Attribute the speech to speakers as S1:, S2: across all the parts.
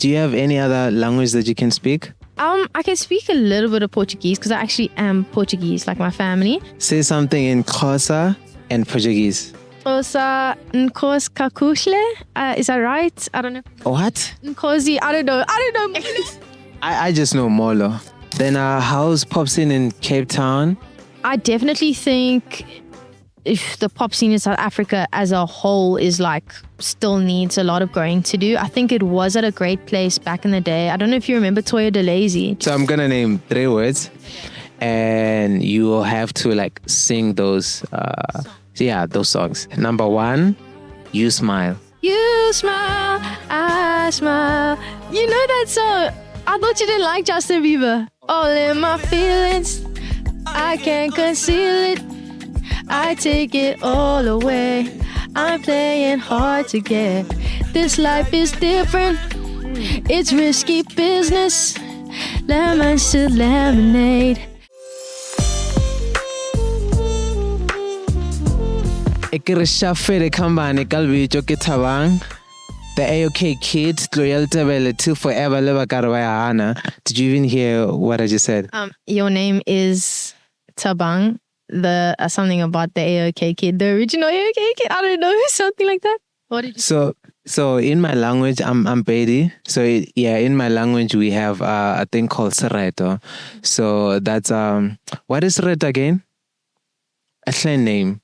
S1: do you have any other language that you can speak?
S2: I can speak a little bit of Portuguese because I actually am Portuguese, like my family.
S1: Say something in Xhosa and Portuguese.
S2: Xhosa, Nkosi kakuhle. Is that right? I don't know.
S1: What?
S2: Nkosi, I don't know.
S1: I just know Molo. Then how's pop scene in Cape Town?
S2: I definitely think if the pop scene in South Africa as a whole is like still needs a lot of growing to do. I think it was at a great place back in the day. I don't know if you remember Toya DeLazy.
S1: So I'm gonna name 3 words and you will have to like sing those those songs. Number 1, You Smile.
S2: You smile, I smile. You know that song? I thought you didn't like Justin Bieber. All in my feelings, I can't conceal it. I take it all away. I'm playing hard to get. This life is different. It's risky business. Lemon to lemonade.
S1: Ikirishafere kambane kalbicho kitabang. The AOK kids, Loyal Tabele, Till Forever, Leva Hana. Did you even hear what I just said?
S2: Your name is Tabang. The something about the AOK kid, the original AOK kid. I don't know, something like that. What did you
S1: So in my language, I'm Pedi. So in my language we have a thing called Sereto. So that's what is Sereto again? A clan name.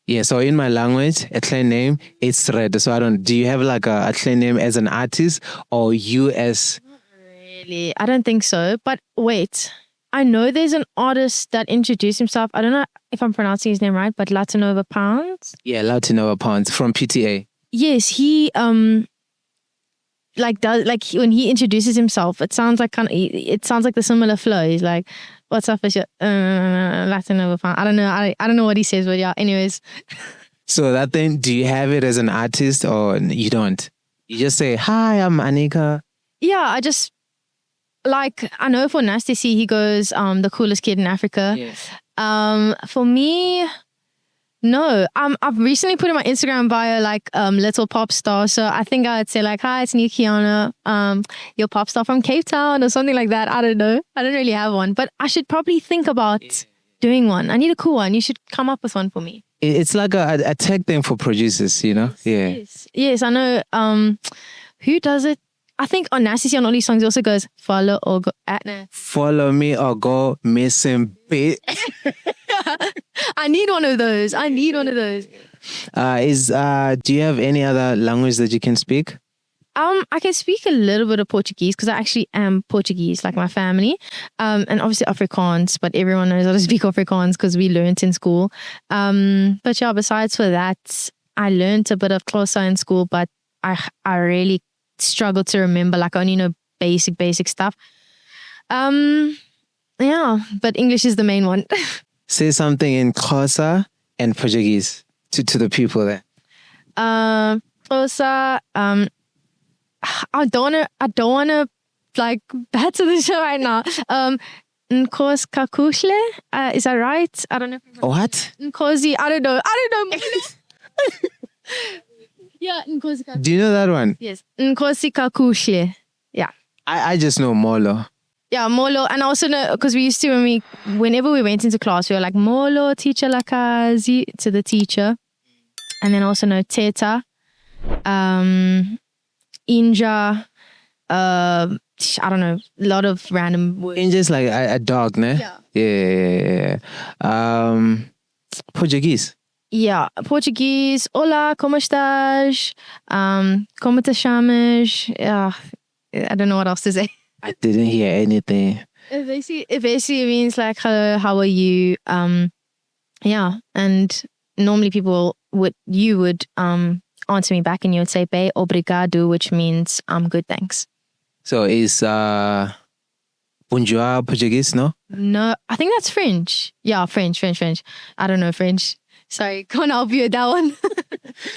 S1: Yeah, so in my language, a clan name is Sereto. So do you have like a clan name as an artist or you as?
S2: Not really. I don't think so. But wait. I know there's an artist that introduced himself. I don't know if I'm pronouncing his name right, but Latinova Pounds.
S1: Yeah, Latinova Pounds from PTA.
S2: Yes, he when he introduces himself, it sounds like the similar flow. He's like, "What's up, with your Latinova Pounds?" I don't know. I don't know what he says, but yeah. Anyways.
S1: So that thing, do you have it as an artist or you don't? You just say, "Hi, I'm Anica."
S2: Yeah, I know for Nasty C, he goes, the coolest kid in Africa.
S1: Yes.
S2: For me, no. I've recently put in my Instagram bio like little pop star. So I think I'd say like, hi, it's Anica Kiana. You're pop star from Cape Town or something like that. I don't know. I don't really have one, but I should probably think about doing one. I need a cool one. You should come up with one for me.
S1: It's like a tech thing for producers, you know? Yeah.
S2: Yes, I know. Who does it? I think on Nasty C on all these songs, he also goes, follow or go.
S1: Follow me or go missing bit.
S2: I need one of those. Do
S1: you have any other language that you can speak?
S2: I can speak a little bit of Portuguese because I actually am Portuguese, like my family. And obviously Afrikaans, but everyone knows how to speak Afrikaans because we learnt in school. But yeah, besides for that, I learnt a bit of Xhosa in school, but I really struggle to remember, like I only know basic stuff. Yeah, but English is the main one.
S1: Say something in Xhosa and Portuguese to the people there.
S2: Xhosa, I don't wanna like batter the show right now. Nkosi kakuhle. Is that right? I don't know.
S1: What?
S2: Nkosi, I don't know. Yeah, Nkosi kakuhle.
S1: Do you know that one?
S2: Yes. Nkosi kakuhle. Yeah.
S1: I just know Molo.
S2: Yeah, Molo. And I also know, because we used to, whenever we went into class, we were like, Molo, teacher lakazi, to the teacher. And then I also know Teta, Inja, I don't know, a lot of random words.
S1: Inja's like a dog, ne?
S2: Yeah.
S1: Yeah. Portuguese.
S2: Yeah, Portuguese. Hola, como estás? Como te chamas? Yeah, I don't know what else to say.
S1: I didn't hear anything.
S2: It basically means like, hello, how are you? Yeah, and normally people would answer me back and you would say, bem, obrigado, which means good, thanks.
S1: So is bonjour Portuguese, no?
S2: No, I think that's French. Yeah, French. I don't know French. Sorry, can't help you with that one.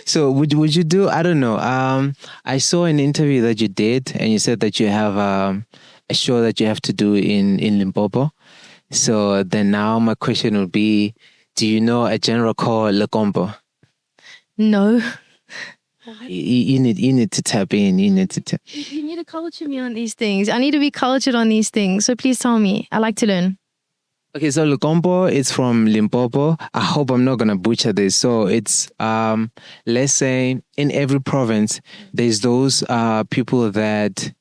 S1: So would you do, I don't know, I saw an interview that you did and you said that you have a show that you have to do in Limpopo. So then now my question would be, do you know a genre called Lekompo?
S2: No.
S1: You need to tap in. You need to tap.
S2: You need to culture me on these things. I need to be cultured on these things. So please tell me. I like to learn.
S1: Okay, so Lekompo is from Limpopo. I hope I'm not gonna butcher this. So it's let's say in every province there's those people that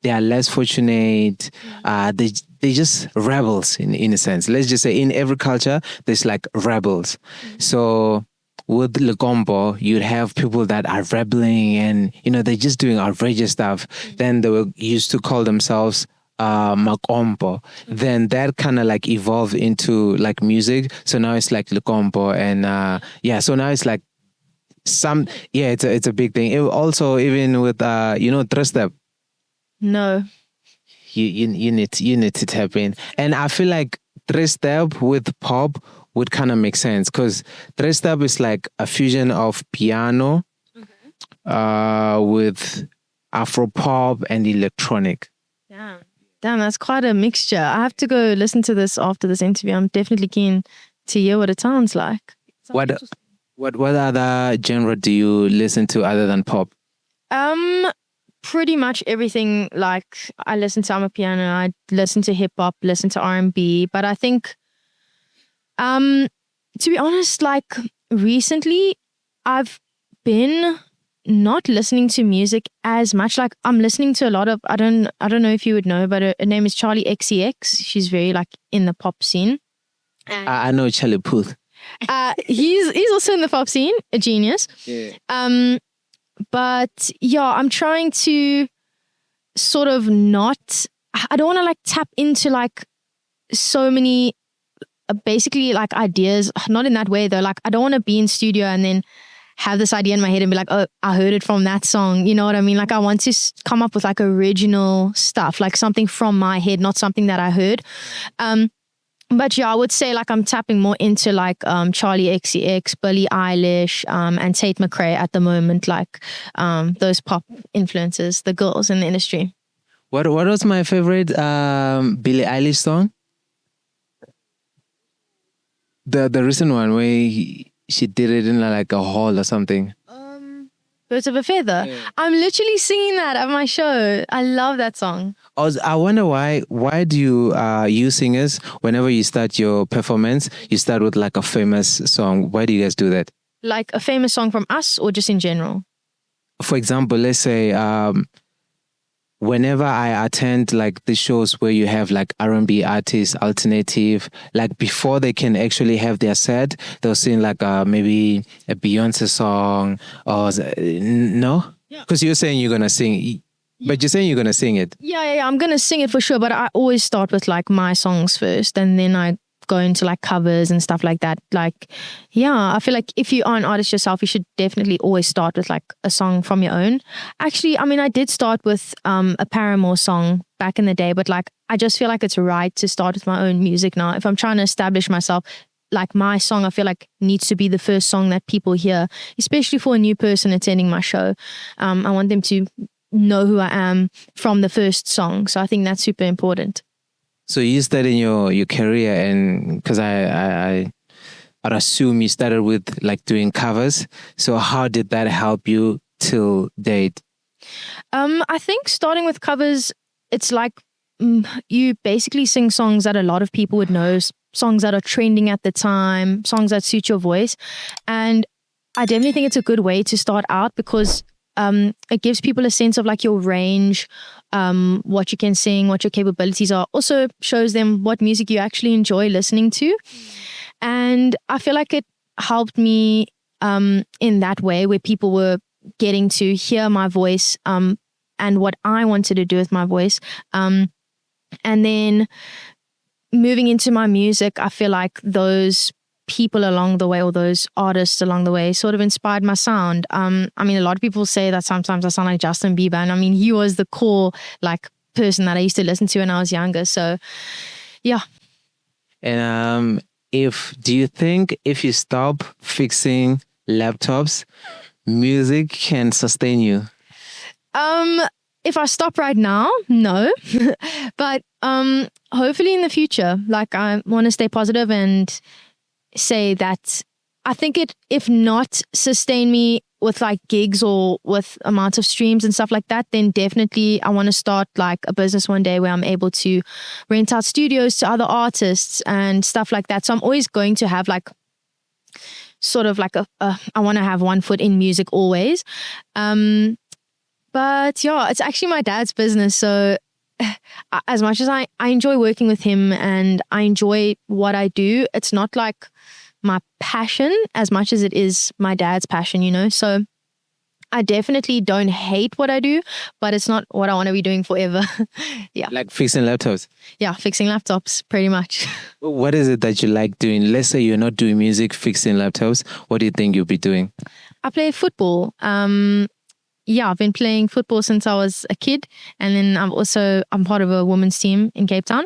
S1: they are less fortunate. They just rebels in a sense. Let's just say in every culture there's like rebels. So with Lekompo, you'd have people that are rebelling and they're just doing outrageous stuff. Then they were used to call themselves Makompo. Then that kind of like evolved into like music. So now it's like Lekompo and so now it's like it's a big thing. Also even with three step.
S2: No.
S1: You need to tap in. And I feel like three step with pop would kind of make sense because three step is like a fusion of piano with Afro pop and electronic.
S2: Damn, that's quite a mixture. I have to go listen to this after this interview. I'm definitely keen to hear what it sounds like.
S1: What other genre do you listen to other than pop?
S2: Pretty much everything. Like I listen to Amapiano, I listen to hip hop, listen to R&B. But I think, to be honest, like recently, I've been not listening to music as much. Like I'm listening to a lot of I don't know if you would know, but her name is Charlie XCX. She's very like in the pop scene.
S1: I know Charlie Puth.
S2: He's also in the pop scene, a genius.
S1: Yeah.
S2: But yeah, I'm trying to sort of not. I don't want to like tap into like so many basically like ideas. Not in that way though. Like I don't want to be in studio and then have this idea in my head and be like, oh, I heard it from that song. You know what I mean? Like I want to come up with like original stuff, like something from my head, not something that I heard. But yeah, I would say like I'm tapping more into like Charlie XCX, Billie Eilish, and Tate McRae at the moment, like those pop influences, the girls in the industry.
S1: What was my favorite Billie Eilish song? The recent one where she did it in like a hall or something.
S2: Birds of a Feather. Yeah. I'm literally singing that at my show. I love that song.
S1: I wonder why do you singers, whenever you start your performance, you start with like a famous song. Why do you guys do that?
S2: Like a famous song from us or just in general?
S1: For example, let's say whenever I attend like the shows where you have like R&B artists, alternative, like before they can actually have their set, they'll sing like maybe a Beyonce song or no? Because you're saying you're gonna sing, but you're saying you're gonna sing it.
S2: Yeah, I'm gonna sing it for sure. But I always start with like my songs first, and then I go into like covers and stuff like that. Like, yeah, I feel like if you are an artist yourself, you should definitely always start with like a song from your own. Actually, I mean, I did start with a Paramore song back in the day, but like I just feel like it's right to start with my own music now. If I'm trying to establish myself, like my song, I feel like needs to be the first song that people hear, especially for a new person attending my show. I want them to know who I am from the first song. So I think that's super important.
S1: So you started your career, and because I'd assume you started with like doing covers. So how did that help you till date?
S2: I think starting with covers, it's like you basically sing songs that a lot of people would know, songs that are trending at the time, songs that suit your voice. And I definitely think it's a good way to start out because it gives people a sense of like your range, what you can sing, what your capabilities are. Also shows them what music you actually enjoy listening to. And I feel like it helped me in that way where people were getting to hear my voice and what I wanted to do with my voice. And then moving into my music, I feel like those people along the way, or those artists along the way, sort of inspired my sound. I mean, a lot of people say that sometimes I sound like Justin Bieber, and I mean, he was the core like person that I used to listen to when I was younger. So, yeah.
S1: And do you think if you stop fixing laptops, music can sustain you?
S2: If I stop right now, no. But hopefully in the future, like I want to stay positive and say that I think it, if not sustain me with like gigs or with amounts of streams and stuff like that, then definitely I want to start like a business one day where I'm able to rent out studios to other artists and stuff like that. So I'm always going to have like sort of like I want to have one foot in music always. But yeah, it's actually my dad's business. So as much as I enjoy working with him and I enjoy what I do, it's not like my passion as much as it is my dad's passion, you know? So I definitely don't hate what I do, but it's not what I want to be doing forever. Yeah.
S1: Like fixing laptops.
S2: Yeah, fixing laptops, pretty much.
S1: What is it that you like doing? Let's say you're not doing music, fixing laptops. What do you think you'll be doing?
S2: I play football. Yeah, I've been playing football since I was a kid. And then I'm part of a women's team in Cape Town.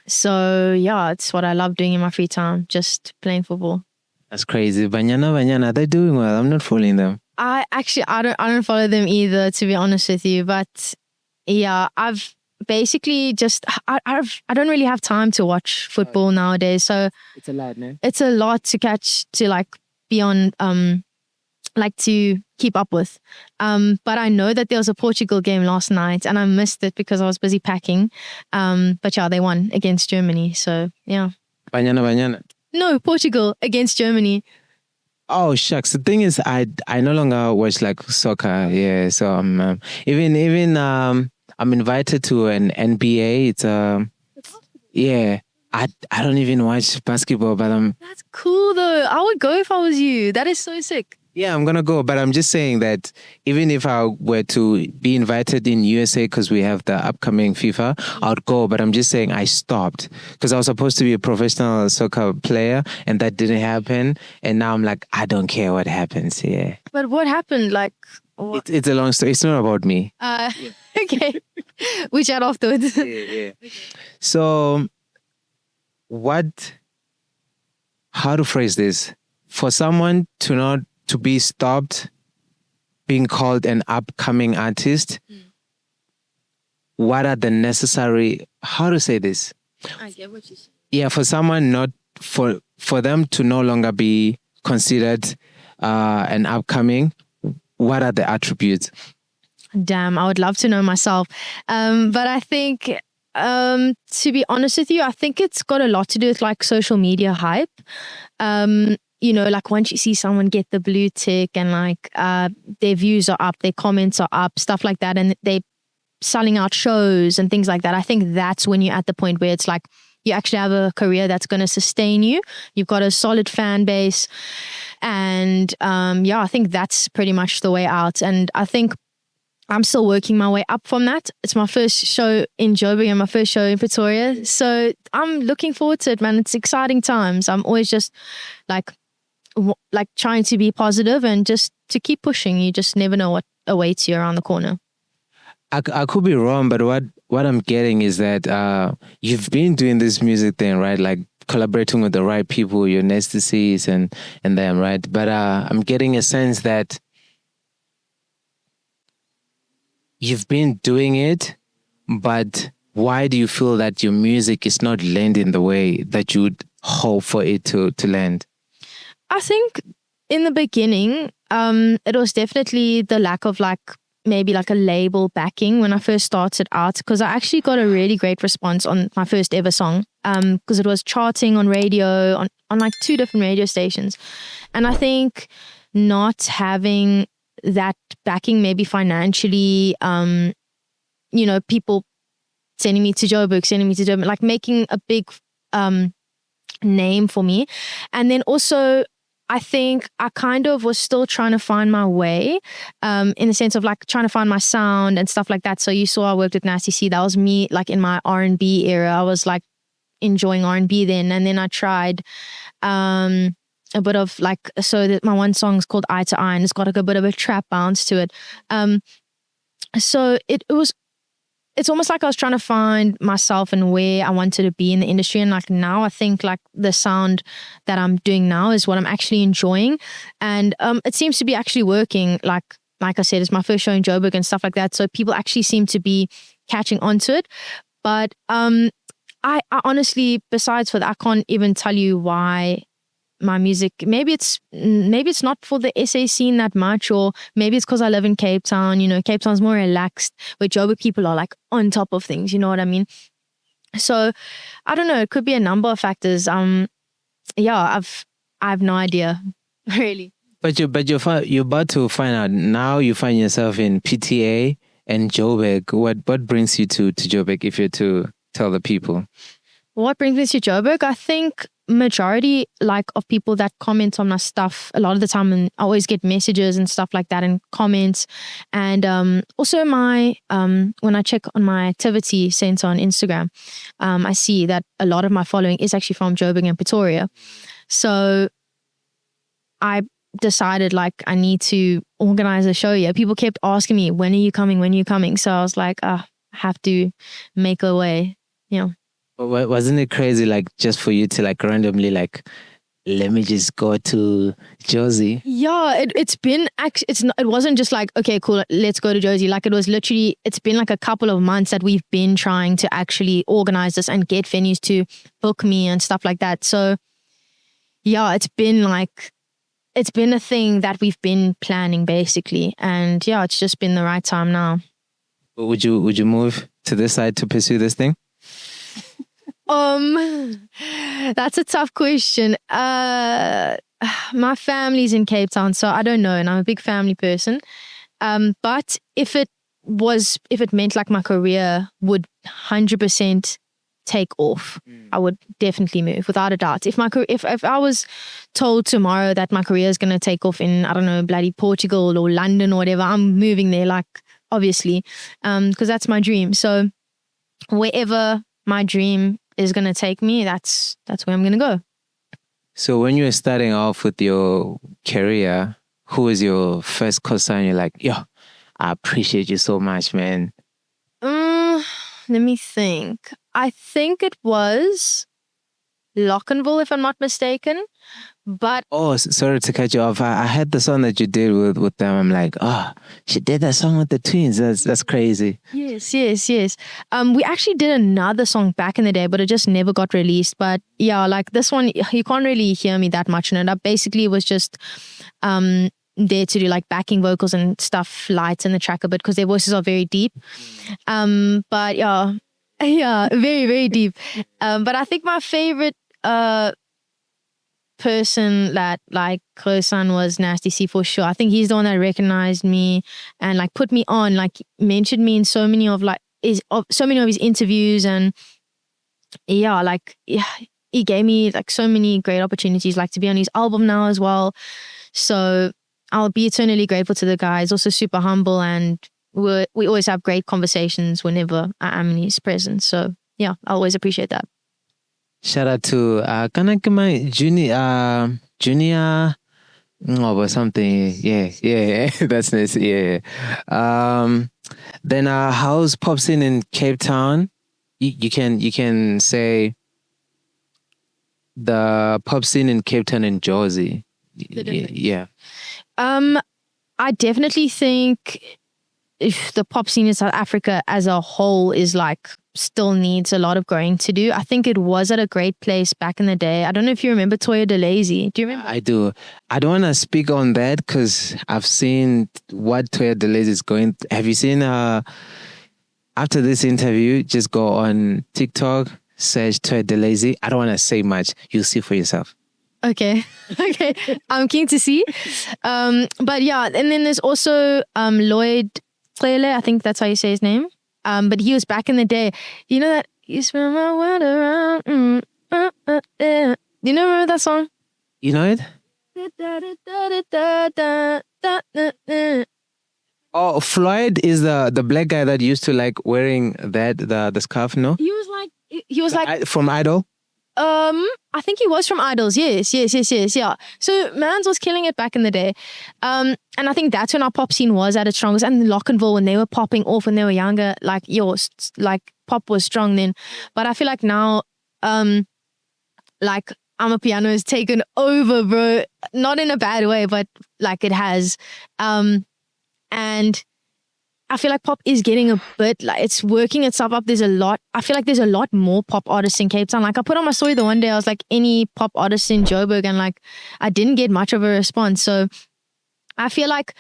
S2: So yeah, it's what I love doing in my free time, just playing football.
S1: That's crazy. Banyana, they're doing well. I'm not following them.
S2: I don't follow them either, to be honest with you. But yeah, I've basically just I don't really have time to watch football nowadays. So
S1: it's a lot, man.
S2: It's a lot to catch, to like be on like to keep up with. But I know that there was a Portugal game last night and I missed it because I was busy packing. But yeah, they won against Germany. So yeah.
S1: Banyana.
S2: No, Portugal against Germany.
S1: Oh shucks! The thing is, I no longer watch like soccer. Yeah, so I'm even I'm invited to an NBA. It's yeah. I don't even watch basketball, but
S2: That's cool though. I would go if I was you. That is so sick.
S1: Yeah, I'm gonna go, but I'm just saying that even if I were to be invited in USA because we have the upcoming FIFA, I'd go. But I'm just saying I stopped because I was supposed to be a professional soccer player, and that didn't happen. And now I'm like, I don't care what happens. Yeah.
S2: But what happened? Like,
S1: it's a long story. It's not about me.
S2: Okay. We chat afterwards.
S1: Yeah. So, how to phrase this? For someone to be stopped being called an upcoming artist, what are the necessary, how to say this?
S2: I get what you say.
S1: Yeah, for someone for them to no longer be considered an upcoming, what are the attributes?
S2: Damn, I would love to know myself. But I think, to be honest with you, I think it's got a lot to do with like social media hype. You know, like once you see someone get the blue tick and like their views are up, their comments are up, stuff like that, and they're selling out shows and things like that. I think that's when you're at the point where it's like you actually have a career that's going to sustain you. You've got a solid fan base. And yeah, I think that's pretty much the way out. And I think I'm still working my way up from that. It's my first show in Joburg and my first show in Pretoria. So I'm looking forward to it, man. It's exciting times. I'm always just like trying to be positive and just to keep pushing. You just never know what awaits you around the corner.
S1: I could be wrong, but what I'm getting is that you've been doing this music thing, right? Like collaborating with the right people, your Nestasies and them, right? But I'm getting a sense that you've been doing it, but why do you feel that your music is not landing the way that you would hope for it to land?
S2: I think in the beginning, it was definitely the lack of like maybe like a label backing when I first started out, because I actually got a really great response on my first ever song, because it was charting on radio on like 2 different radio stations. And I think not having that backing, maybe financially, you know, people sending me to Joburg, like making a big name for me. And then also I think I kind of was still trying to find my way, in the sense of like trying to find my sound and stuff like that. So you saw I worked with Nasty C. That was me like in my R&B era. I was like enjoying R&B then. And then I tried a bit of like, so that my one song is called Eye to Eye and it's got like a bit of a trap bounce to it. So it's almost like I was trying to find myself and where I wanted to be in the industry. And like now I think like the sound that I'm doing now is what I'm actually enjoying. And it seems to be actually working. Like I said, it's my first show in Joburg and stuff like that. So people actually seem to be catching onto it. But I honestly, besides for that, I can't even tell you why my music. Maybe it's not for the SA scene that much, or maybe it's because I live in Cape Town. You know, Cape Town's more relaxed, where Joburg people are like on top of things. You know what I mean? So I don't know. It could be a number of factors. Yeah, I have no idea, really.
S1: But you're about to find out now. You find yourself in PTA and Joburg. What brings you to Joburg? If you're to tell the people.
S2: What brings me to Joburg? I think majority of people that comment on my stuff a lot of the time, and I always get messages and stuff like that and comments. And also my when I check on my activity center on Instagram, I see that a lot of my following is actually from Joburg and Pretoria. So I decided I need to organize a show here. People kept asking me, when are you coming? When are you coming? So I was like, I have to make a way, you know.
S1: Wasn't it crazy, just for you to randomly let me just go to Jozi?
S2: Yeah, it's been it wasn't just okay, cool, let's go to Jozi. It was literally, it's been a couple of months that we've been trying to actually organize this and get venues to book me and stuff like that. So yeah, it's been a thing that we've been planning basically, and yeah, it's just been the right time now.
S1: Would you move to this side to pursue this thing?
S2: That's a tough question. My family's in Cape Town, so I don't know, and I'm a big family person. But if it meant my career would 100% take off, I would definitely move without a doubt. If I was told tomorrow that my career is going to take off in, I don't know, bloody Portugal or London or whatever, I'm moving there, obviously, because that's my dream. So wherever my dream is going to take me, that's where I'm going to go.
S1: So when you were starting off with your career, who was your first co-sign? You're like, yo, I appreciate you so much, man.
S2: Let me think. I think it was Lekompo, if I'm not mistaken. But
S1: sorry to cut you off. I had the song that you did with them. I'm like, she did that song with the twins. That's crazy.
S2: Yes. We actually did another song back in the day, but it just never got released. But yeah, this one, you can't really hear me that much in it. I basically was just there to do backing vocals and stuff, lights in the track a bit, because their voices are very deep. But yeah, very, very deep. But I think my favorite person that co-sign was Nasty C for sure. I think he's the one that recognized me and put me on, mentioned me in so many of his interviews, and he gave me so many great opportunities to be on his album now as well. So I'll be eternally grateful to the guy. He's also super humble, and we always have great conversations whenever I am in his presence. So yeah, I always appreciate that.
S1: Shout out to Junior or something. Yeah, that's nice. Yeah. Then how's pop scene in Cape Town? You can say the pop scene in Cape Town and Jozi. Yeah.
S2: I definitely think if the pop scene in South Africa as a whole is still needs a lot of growing to do. I think it was at a great place back in the day. I don't know if you remember Toya DeLazy. Do you remember?
S1: I do. I don't want to speak on that because I've seen what Toya DeLazy is going. Have you seen after this interview, just go on TikTok, search Toya DeLazy. I don't want to say much. You'll see for yourself.
S2: Okay. I'm keen to see. But yeah, and then there's also Lloyd Clele. I think that's how you say his name. But he was back in the day. You know that you spin my world around. You know, remember that song?
S1: You know it? Oh, Floyd is the black guy that used to wearing the scarf. No,
S2: he was like
S1: from Idol.
S2: I think he was from Idols. Yes. Yeah. So Mans was killing it back in the day. And I think that's when our pop scene was at its strongest. And Lekompo, when they were popping off when they were younger, pop was strong then. But I feel now, Amapiano has taken over, bro. Not in a bad way, but it has. And I feel like pop is getting a bit like it's working itself up. I feel like there's a lot more pop artists in Cape Town. Like I put on my story the one day, I was like, any pop artists in Joburg, and like I didn't get much of a response. So I feel like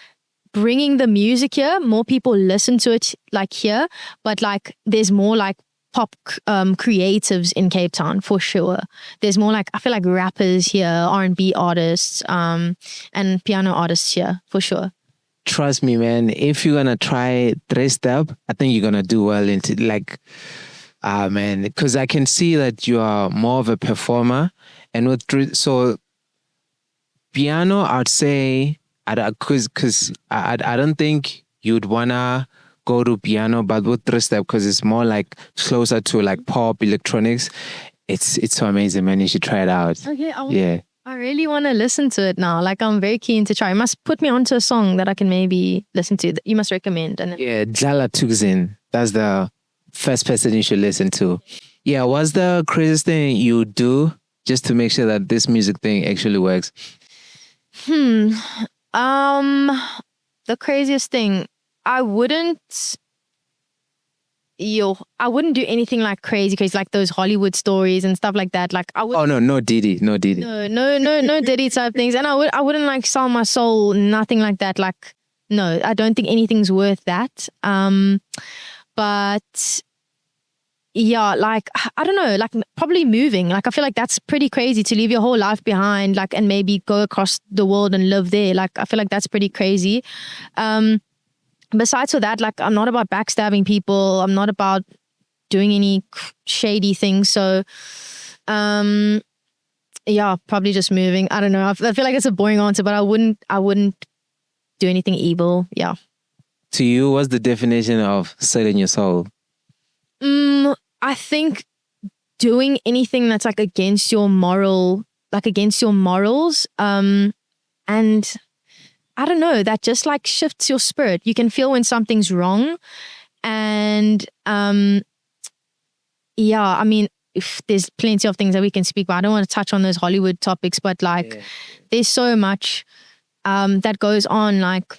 S2: bringing the music here, more people listen to it like here, but like there's more like pop creatives in Cape Town for sure. There's more like, I feel like rappers here, R&B artists, and piano artists here for sure.
S1: Trust me, man. If you're gonna try 3-step, I think you're gonna do well into like, man, because I can see that you are more of a performer, and so piano, I'd say, because I don't think you'd wanna go to piano, but with 3-step, because it's more like closer to like pop electronics. It's so amazing, man. You should try it out.
S2: Okay, I really want to listen to it now. Like I'm very keen to try. You must put me onto a song that I can maybe listen to. That you must recommend. And
S1: yeah, Dlala Tukzin. That's the first person you should listen to. Yeah, what's the craziest thing you do just to make sure that this music thing actually works?
S2: The craziest thing, I wouldn't do anything like crazy like those Hollywood stories and stuff like that. Like I would.
S1: Oh no Diddy.
S2: No Diddy type things. And I wouldn't like sell my soul, nothing like that. Like no, I don't think anything's worth that. But yeah, like I don't know, like probably moving. Like I feel like that's pretty crazy to leave your whole life behind, like and maybe go across the world and live there. Like I feel like that's pretty crazy. Besides for that, like I'm not about backstabbing people. I'm not about doing any shady things. So, yeah, probably just moving. I don't know. I feel like it's a boring answer, but I wouldn't do anything evil. Yeah.
S1: To you, what's the definition of selling your soul?
S2: I think doing anything that's like against your morals, and I don't know, that just like shifts your spirit. You can feel when something's wrong. And yeah, I mean, if there's plenty of things that we can speak about. I don't want to touch on those Hollywood topics, but like there's so much that goes on. Like,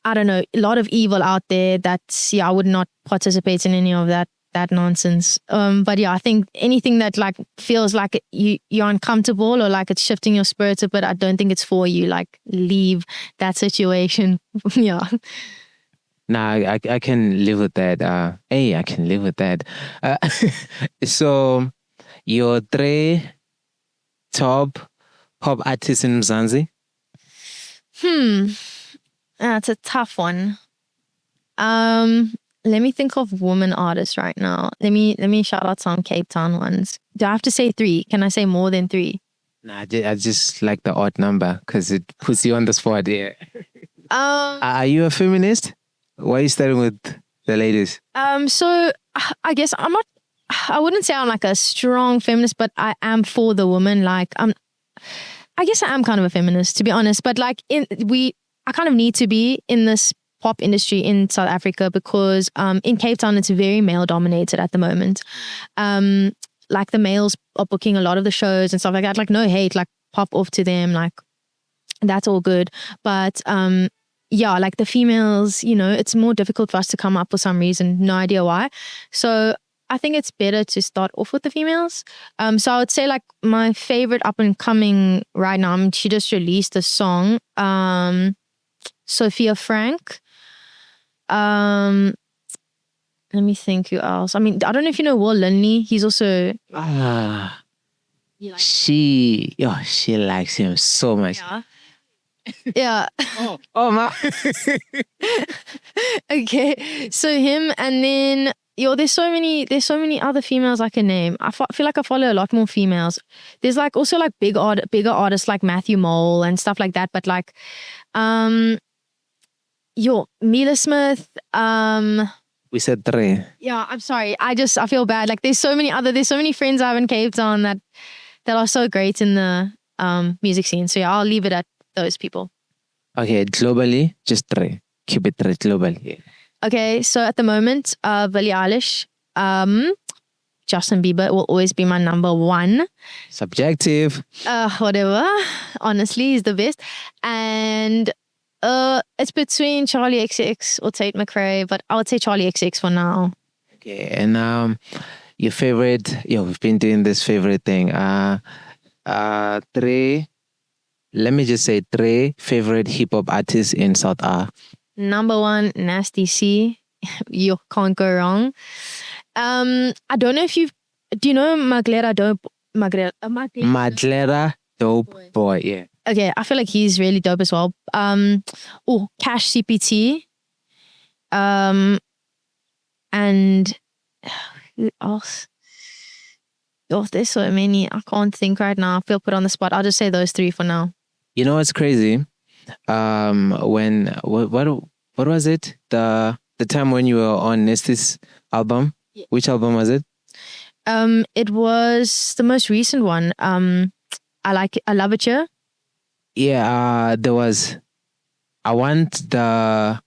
S2: I don't know, a lot of evil out there that, I would not participate in any of that nonsense. But yeah, I think anything that like feels like you're uncomfortable or like it's shifting your spirits a bit, I don't think it's for you. Like leave that situation. Yeah.
S1: Nah, I can live with that. I can live with that. So your 3 top pop artists in Mzansi?
S2: That's a tough one. Let me think of woman artists right now. Let me shout out some Cape Town ones. Do I have to say 3? Can I say more than 3?
S1: Nah, I just like the odd number because it puts you on the spot. Yeah. Are you a feminist? Why are you starting with the ladies?
S2: So I guess I wouldn't say I'm like a strong feminist, but I am for the woman. Like I guess I am kind of a feminist, to be honest. But like I kind of need to be in this pop industry in South Africa because in Cape Town it's very male dominated at the moment. Like the males are booking a lot of the shows and stuff like that. Like no hate, like pop off to them, like that's all good. But yeah, like the females, it's more difficult for us to come up for some reason. No idea why. So I think it's better to start off with the females. So I would say like my favorite up and coming right now, she just released a song, Sophia Frank. Let me think who else. I mean, I don't know if you know Will Linley. He's also
S1: she likes him so much.
S2: Yeah.
S1: Oh my.
S2: Okay, so him, and then there's so many other females I can name. I feel like I follow a lot more females. There's like also like bigger artists like Matthew Mole and stuff like that. But like, Mila Smith.
S1: We said 3.
S2: Yeah, I'm sorry. I feel bad. Like there's so many friends I have in Cape Town that are so great in the music scene. So yeah, I'll leave it at those people.
S1: Okay, globally, just 3. Keep it 3 globally. Yeah.
S2: Okay, so at the moment, Billie Eilish, Justin Bieber will always be my number 1.
S1: Subjective.
S2: Whatever. Honestly, he's the best. And It's between Charlie XX or Tate McRae, but I would say Charlie XX for now.
S1: Okay, and your favorite? We've been doing this favorite thing. Three. Let me just say three favorite hip hop artists in South Africa.
S2: Number one, Nasty C. You can't go wrong. I don't know if do you know Maglera Dope?
S1: Madlera Dope Boy, yeah.
S2: Okay, I feel like he's really dope as well. Cash CPT. And who else? Oh, there's so many. I can't think right now. I feel put on the spot. I'll just say those three for now.
S1: You know what's crazy? What was it? The time when you were on Nesty's album?
S2: Yeah.
S1: Which album was it?
S2: It was the most recent one. I Love It Here.
S1: Yeah, there was. I want the.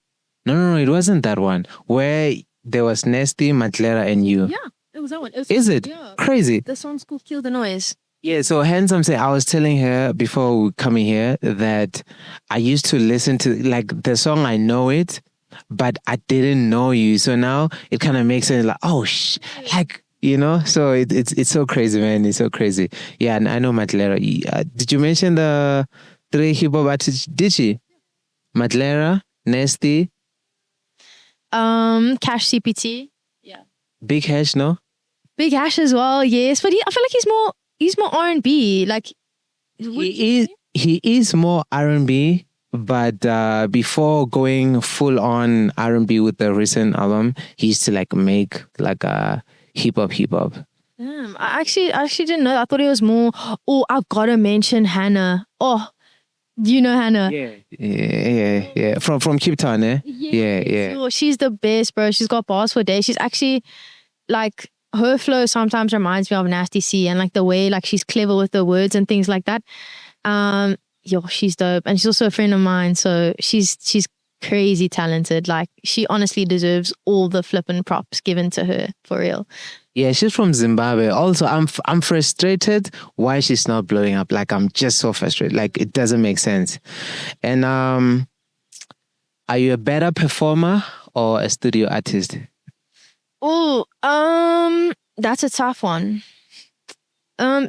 S1: No, it wasn't that one. Where there was Nesty, Madlera, and you.
S2: Yeah, it was that one.
S1: Is it?
S2: Yeah.
S1: Crazy.
S2: The song's called Kill the Noise.
S1: Yeah, so hence I'm saying I was telling her before coming here that I used to listen to like the song, I know it, but I didn't know you. So now it kind of makes sense, like, oh like, you know, so it's so crazy, man. It's so crazy. Yeah, and I know Madlera. Did you mention the three hip hop artists? Did she? Madlera, Nesty,
S2: Cash CPT. Yeah.
S1: Big Hash, no?
S2: Big Hash as well, yes. But I feel like he's more R&B. Like
S1: he is more R&B, but before going full on R&B with the recent album, he used to like make like a hip hop.
S2: Damn, I actually didn't know that. I thought it was more. Oh, I've got to mention Hannah. Oh, you know Hannah?
S1: Yeah. From Cape Town, eh? Yeah.
S2: Oh, she's the best, bro. She's got bars for days. She's actually like, her flow sometimes reminds me of Nasty C, and like the way like she's clever with the words and things like that. She's dope, and she's also a friend of mine. So she's crazy talented. Like she honestly deserves all the flippin' props given to her, for real.
S1: Yeah, she's from Zimbabwe. Also, I'm frustrated why she's not blowing up. Like I'm just so frustrated. Like it doesn't make sense. And are you a better performer or a studio artist?
S2: Oh, that's a tough one.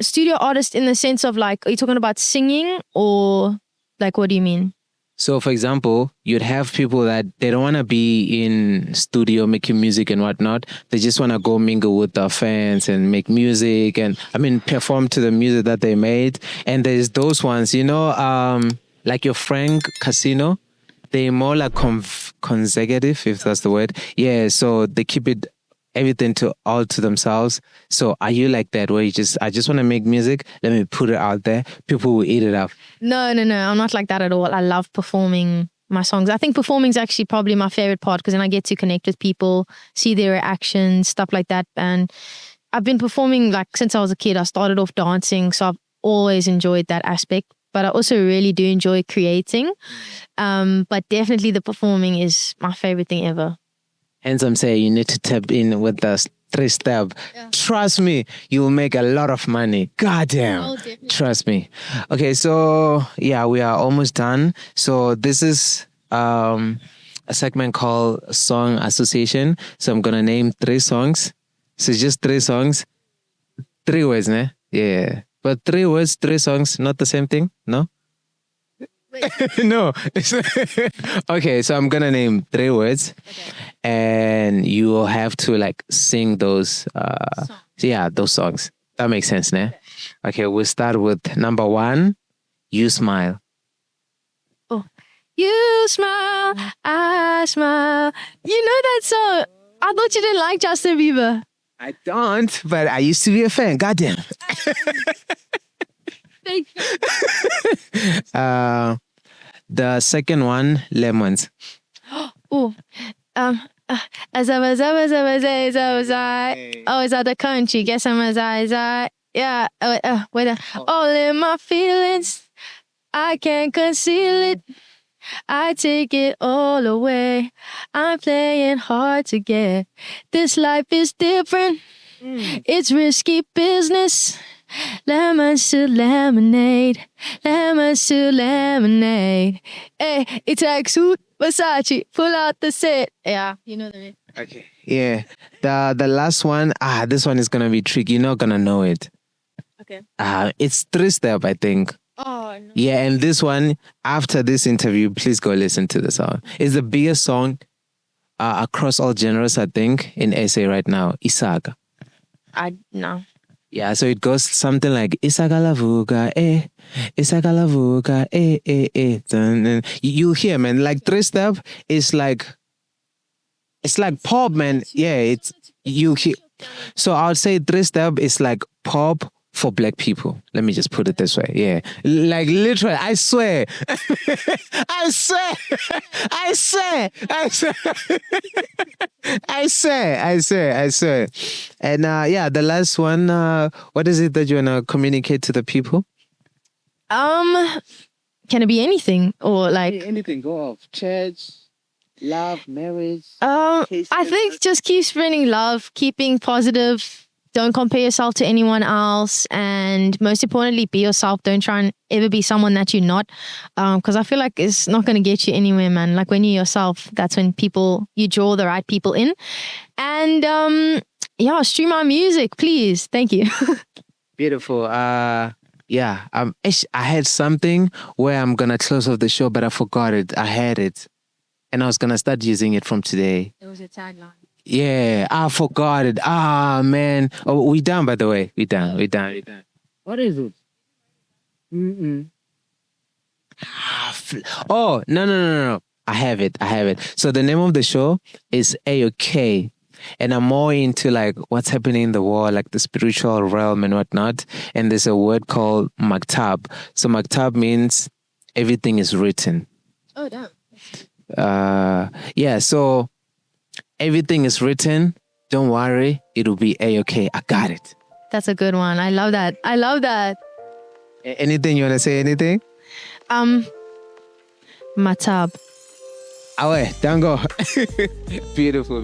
S2: Studio artist in the sense of like, are you talking about singing or like, what do you mean?
S1: So, for example, you'd have people that they don't want to be in studio making music and whatnot. They just want to go mingle with their fans and make music and, perform to the music that they made. And there's those ones, you know, like your Frank Casino. They're more like consecutive, if that's the word. Yeah, so they keep it everything all to themselves. So are you like that where I just want to make music, let me put it out there, people will eat it up?
S2: No, I'm not like that at all. I love performing my songs. I think performing is actually probably my favorite part because then I get to connect with people, see their reactions, stuff like that. And I've been performing like since I was a kid. I started off dancing, so I've always enjoyed that aspect. But I also really do enjoy creating. But definitely the performing is my favorite thing ever.
S1: Hence, I'm saying you need to tap in with the 3-step. Yeah. Trust me, you'll make a lot of money. Goddamn. Oh, trust me. Okay, so yeah, we are almost done. So this is a segment called Song Association. So I'm gonna name 3 songs. So just 3 songs, 3 words, ne? Yeah. But 3 words, 3 songs, not the same thing, no? No. Okay, so I'm gonna name 3 words, okay, and you will have to like sing those. Those songs. That makes sense, ne? Okay, we'll start with number 1. You Smile.
S2: Oh, you smile, I smile. You know that song? I thought you didn't like Justin Bieber.
S1: I don't, but I used to be a fan. Goddamn.
S2: Thank you.
S1: The second one, Lemons.
S2: Oh, as I was always out the country. Guess I'm as I. Yeah. All in my feelings, I can't conceal it. I take it all away. I'm playing hard to get. This life is different. It's risky business. Lemons to lemonade, lemons to lemonade. Hey, it's like suit Versace, pull out the set. Yeah, you know the rest.
S1: Okay. Yeah. The last one, this one is gonna be tricky. You're not gonna know it.
S2: Okay.
S1: It's three step, I think.
S2: Oh no.
S1: Yeah, and this one, after this interview, please go listen to the song. It's the biggest song across all genres, I think, in SA right now. Isaga.
S2: No.
S1: Yeah, so it goes something like Isaga lavuka, Isaga lavuka, You'll hear, man. Like three step is like, it's like pop, man. Yeah, it's you hear. So I would say three step is like pop for black people. Let me just put it this way. Yeah. Like literally, I swear. I swear. I swear. I swear. I swear. And yeah, the last one, what is it that you wanna communicate to the people?
S2: Can it be anything or like
S1: Anything, go off. Church, love, marriage.
S2: I think just keep spreading love, keeping positive. Don't compare yourself to anyone else. And most importantly, be yourself. Don't try and ever be someone that you're not. Because I feel like it's not going to get you anywhere, man. Like when you're yourself, that's when you draw the right people in. And yeah, stream our music, please. Thank you.
S1: Beautiful. Yeah. I had something where I'm going to close off the show, but I forgot it. I had it. And I was going to start using it from today.
S2: It was a tagline.
S1: Yeah, I forgot it. Man. Oh, we done, by the way. We done. What is it? Oh, no. I have it. So the name of the show is AKA. And I'm more into like what's happening in the world, like the spiritual realm and whatnot. And there's a word called maktab. So maktab means everything is written.
S2: Oh, damn.
S1: Yeah, so everything is written. Don't worry, it'll be A-okay. I got it.
S2: That's a good one. I love that.
S1: Anything you want to say? Anything?
S2: Matab.
S1: Awe, dango. Beautiful.